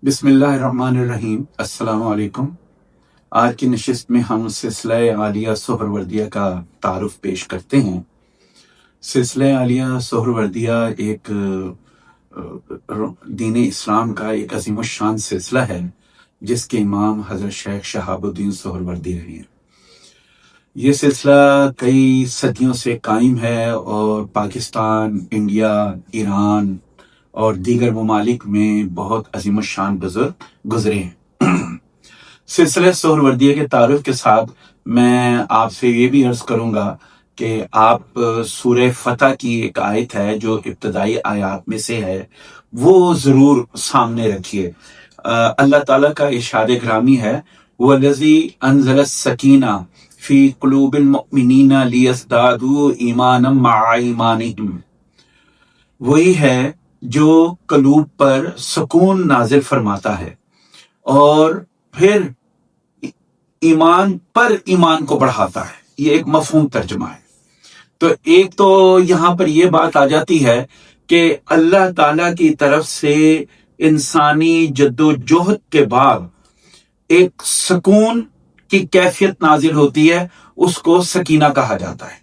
بسم اللہ الرحمن الرحیم۔ السلام علیکم۔ آج کی نشست میں ہم سلسلہ عالیہ سہروردیہ کا تعارف پیش کرتے ہیں۔ سلسلہ عالیہ سہروردیہ ایک دین اسلام کا ایک عظیم الشان سلسلہ ہے جس کے امام حضرت شیخ شہاب الدین سہروردی رہے ہیں۔ یہ سلسلہ کئی صدیوں سے قائم ہے اور پاکستان، انڈیا، ایران اور دیگر ممالک میں بہت عظیم الشان بزرگ گزرے ہیں۔ سلسلہ سہروردیہ کے تعارف کے ساتھ میں آپ سے یہ بھی عرض کروں گا کہ آپ سورہ فتح کی ایک آیت ہے جو ابتدائی آیات میں سے ہے، وہ ضرور سامنے رکھیے۔ اللہ تعالیٰ کا ارشاد گرامی ہے، وَالَّذِي أَنزَلَ السَّكِينَةَ فِي قُلُوبِ الْمُؤْمِنِينَ لِيَزْدَادُوا إِيمَانًا مَعَ إِيمَانِهِمْ۔ وہی ہے جو قلوب پر سکون نازل فرماتا ہے اور پھر ایمان پر ایمان کو بڑھاتا ہے۔ یہ ایک مفہوم ترجمہ ہے۔ تو ایک تو یہاں پر یہ بات آ جاتی ہے کہ اللہ تعالیٰ کی طرف سے انسانی جد و جہد کے بعد ایک سکون کی کیفیت نازل ہوتی ہے، اس کو سکینہ کہا جاتا ہے۔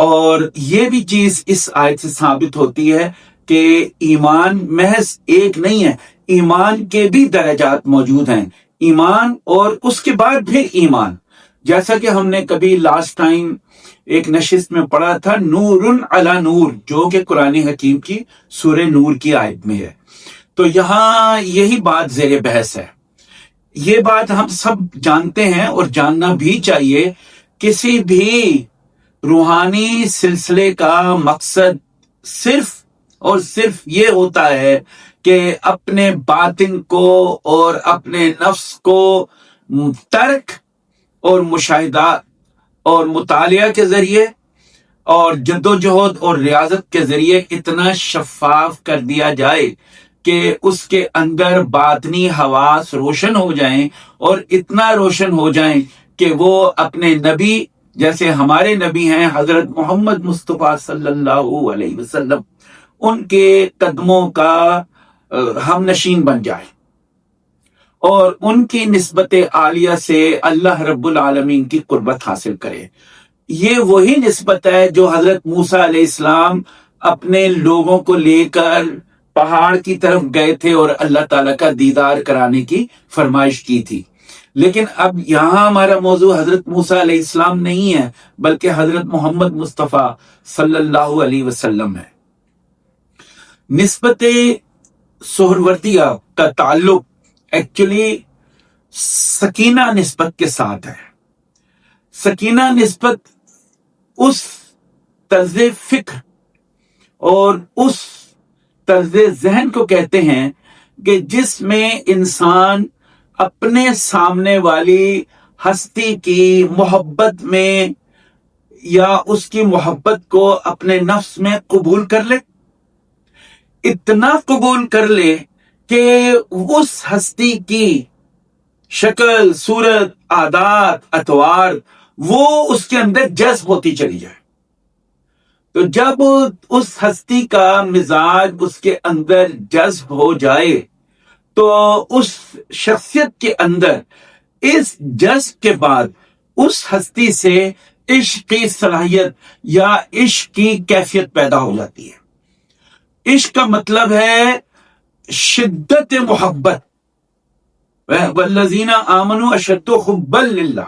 اور یہ بھی چیز اس آیت سے ثابت ہوتی ہے کہ ایمان محض ایک نہیں ہے، ایمان کے بھی درجات موجود ہیں، ایمان اور اس کے بعد پھر ایمان۔ جیسا کہ ہم نے کبھی لاسٹ ٹائم ایک نشست میں پڑھا تھا، نور علی نور، جو کہ قرآن حکیم کی سورہ نور کی آیت میں ہے۔ تو یہاں یہی بات زیر بحث ہے۔ یہ بات ہم سب جانتے ہیں اور جاننا بھی چاہیے، کسی بھی روحانی سلسلے کا مقصد صرف اور صرف یہ ہوتا ہے کہ اپنے باطن کو اور اپنے نفس کو ترک اور مشاہدات اور مطالعہ کے ذریعے اور جد و جہد اور ریاضت کے ذریعے اتنا شفاف کر دیا جائے کہ اس کے اندر باطنی حواس روشن ہو جائیں، اور اتنا روشن ہو جائیں کہ وہ اپنے نبی، جیسے ہمارے نبی ہیں حضرت محمد مصطفیٰ صلی اللہ علیہ وسلم، ان کے قدموں کا ہم نشین بن جائے اور ان کی نسبت عالیہ سے اللہ رب العالمین کی قربت حاصل کرے۔ یہ وہی نسبت ہے جو حضرت موسیٰ علیہ السلام اپنے لوگوں کو لے کر پہاڑ کی طرف گئے تھے اور اللہ تعالیٰ کا دیدار کرانے کی فرمائش کی تھی۔ لیکن اب یہاں ہمارا موضوع حضرت موسیٰ علیہ السلام نہیں ہے، بلکہ حضرت محمد مصطفیٰ صلی اللہ علیہ وسلم ہے۔ نسبت سہروردیہ کا تعلق ایکچولی سکینہ نسبت کے ساتھ ہے۔ سکینہ نسبت اس طرز فکر اور اس طرز ذہن کو کہتے ہیں کہ جس میں انسان اپنے سامنے والی ہستی کی محبت میں یا اس کی محبت کو اپنے نفس میں قبول کر لے، اتنا قبول کر لے کہ اس ہستی کی شکل، صورت، عادات، اطوار وہ اس کے اندر جذب ہوتی چلی جائے۔ تو جب اس ہستی کا مزاج اس کے اندر جذب ہو جائے تو اس شخصیت کے اندر اس جذب کے بعد اس ہستی سے عشق کی صلاحیت یا عشق کی کیفیت پیدا ہو جاتی ہے۔ عشق کا مطلب ہے شدت محبت، والذین آمنوا اشد حبا للہ،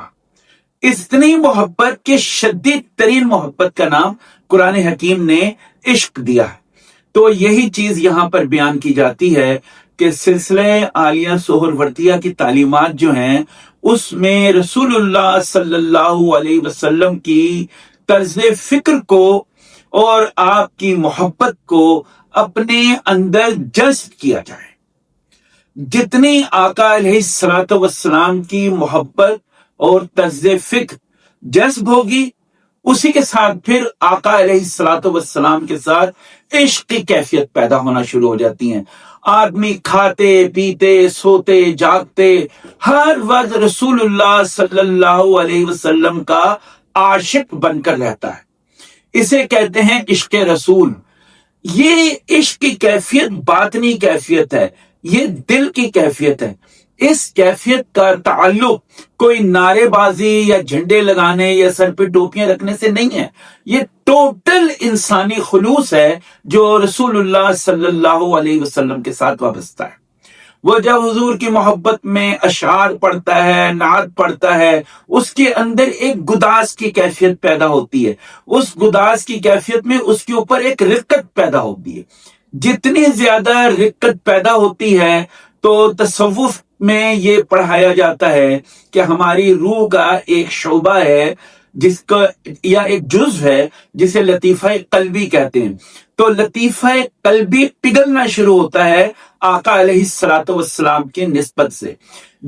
اتنی محبت کہ شدید ترین محبت کا نام قرآن حکیم نے عشق دیا ہے۔ تو یہی چیز یہاں پر بیان کی جاتی ہے کہ سلسلہ عالیہ سہروردیہ کی تعلیمات جو ہیں اس میں رسول اللہ صلی اللہ علیہ وسلم کی طرز فکر کو اور آپ کی محبت کو اپنے اندر جذب کیا جائے۔ جتنی آقا علیہ الصلوۃ والسلام کی محبت اور طرز فکر جذب ہوگی، اسی کے ساتھ پھر آقا علیہ الصلوۃ والسلام کے ساتھ عشق کی کیفیت پیدا ہونا شروع ہو جاتی ہیں۔ آدمی کھاتے پیتے سوتے جاگتے ہر وقت رسول اللہ صلی اللہ علیہ وسلم کا عاشق بن کر رہتا ہے۔ اسے کہتے ہیں عشق رسول۔ یہ عشق کی کیفیت باطنی کیفیت ہے، یہ دل کی کیفیت ہے. اس کیفیت کا تعلق کوئی نعرے بازی یا جھنڈے لگانے یا سر پہ ٹوپیاں رکھنے سے نہیں ہے. یہ ٹوٹل انسانی خلوص ہے جو رسول اللہ صلی اللہ علیہ وسلم کے ساتھ وابستہ ہے. وہ جب حضور کی محبت میں اشعار پڑھتا ہے، نعت پڑھتا ہے، اس کے اندر ایک گداز کی کیفیت پیدا ہوتی ہے. اس گداز کی کیفیت میں اس کے اوپر ایک رقت پیدا ہوتی ہے. جتنی زیادہ رقت پیدا ہوتی ہے تو تصوف میں یہ پڑھایا جاتا ہے کہ ہماری روح کا ایک شعبہ ہے جس کا یا ایک جزو ہے جسے لطیفہ قلبی کہتے ہیں. تو لطیفہ قلبی پگھلنا شروع ہوتا ہے آقا علیہ الصلوۃ والسلام کی نسبت سے.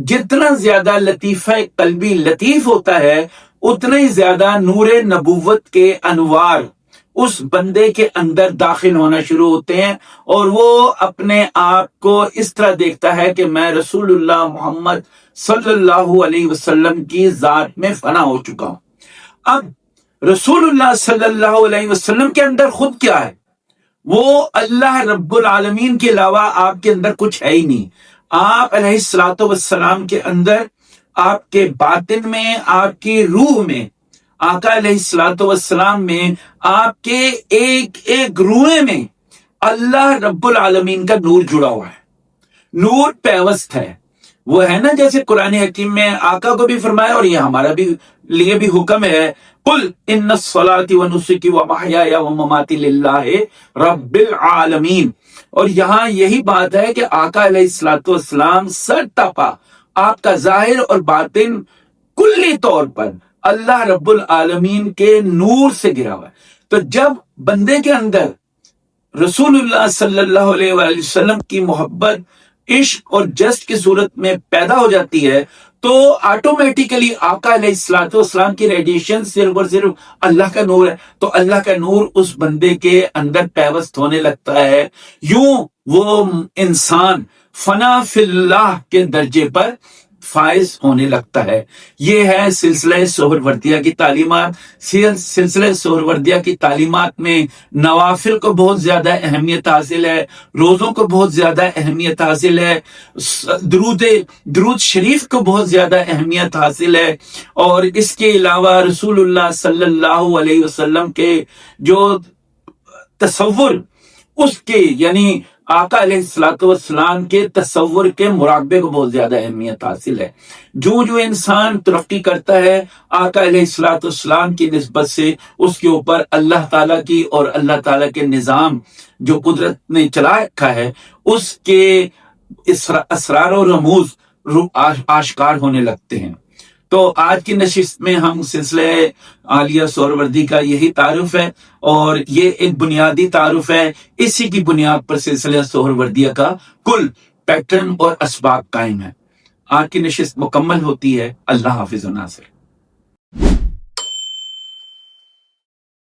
جتنا زیادہ لطیفہ قلبی لطیف ہوتا ہے اتنا ہی زیادہ نور نبوت کے انوار اس بندے کے اندر داخل ہونا شروع ہوتے ہیں اور وہ اپنے آپ کو اس طرح دیکھتا ہے کہ میں رسول اللہ محمد صلی اللہ علیہ وسلم کی ذات میں فنا ہو چکا ہوں. اب رسول اللہ صلی اللہ علیہ وسلم کے اندر خود کیا ہے؟ وہ اللہ رب العالمین کے علاوہ آپ کے اندر کچھ ہے ہی نہیں. آپ علیہ الصلوۃ والسلام کے اندر، آپ کے باطن میں، آپ کی روح میں، آقا علیہ الصلوۃ والسلام میں، آپ کے ایک ایک روئے میں اللہ رب العالمین کا نور جڑا ہوا ہے. نور پیوست ہے. وہ ہے نا جیسے قرآن حکیم میں آقا کو بھی فرمایا اور یہ ہمارا بھی لیے بھی حکم ہے، قل ان الصلاۃ ونسکی ومحیای ومماتی للہ رب العالمین. اور یہاں یہی بات ہے کہ آقا علیہ الصلوۃ والسلام سر تپا، آپ کا ظاہر اور باطن کلی طور پر اللہ رب العالمین کے نور سے گرا ہوا ہے. تو جب بندے کے اندر رسول اللہ صلی اللہ علیہ وآلہ وسلم کی محبت، عشق اور جذب کی صورت میں پیدا ہو جاتی ہے تو آٹومیٹیکلی آقا علیہ الصلوۃ والسلام کی ریڈیشن صرف اور صرف اللہ کا نور ہے. تو اللہ کا نور اس بندے کے اندر پیوست ہونے لگتا ہے. یوں وہ انسان فنا فی اللہ کے درجے پر فائز ہونے لگتا ہے. یہ ہے سلسلہ سہروردیہ کی تعلیمات. سلسلہ سہروردیہ کی تعلیمات میں نوافل کو بہت زیادہ اہمیت حاصل ہے، روزوں کو بہت زیادہ اہمیت حاصل ہے، درود شریف کو بہت زیادہ اہمیت حاصل ہے، اور اس کے علاوہ رسول اللہ صلی اللہ علیہ وسلم کے جو تصور، اس کے یعنی آقا علیہ الصلوۃ والسلام کے تصور کے مراقبے کو بہت زیادہ اہمیت حاصل ہے. جو جو انسان ترقی کرتا ہے آقا علیہ الصلوۃ والسلام کی نسبت سے اس کے اوپر اللہ تعالیٰ کی اور اللہ تعالیٰ کے نظام جو قدرت نے چلا رکھا ہے اس کے اسرار و رموز آشکار ہونے لگتے ہیں. تو آج کی نشست میں ہم سلسلہ عالیہ سہروردی کا یہی تعارف ہے اور یہ ایک بنیادی تعارف ہے. اسی کی بنیاد پر سلسلہ سہروردیہ کا کل پیٹرن اور اسباق قائم ہے. آج کی نشست مکمل ہوتی ہے. اللہ حافظ و ناصر.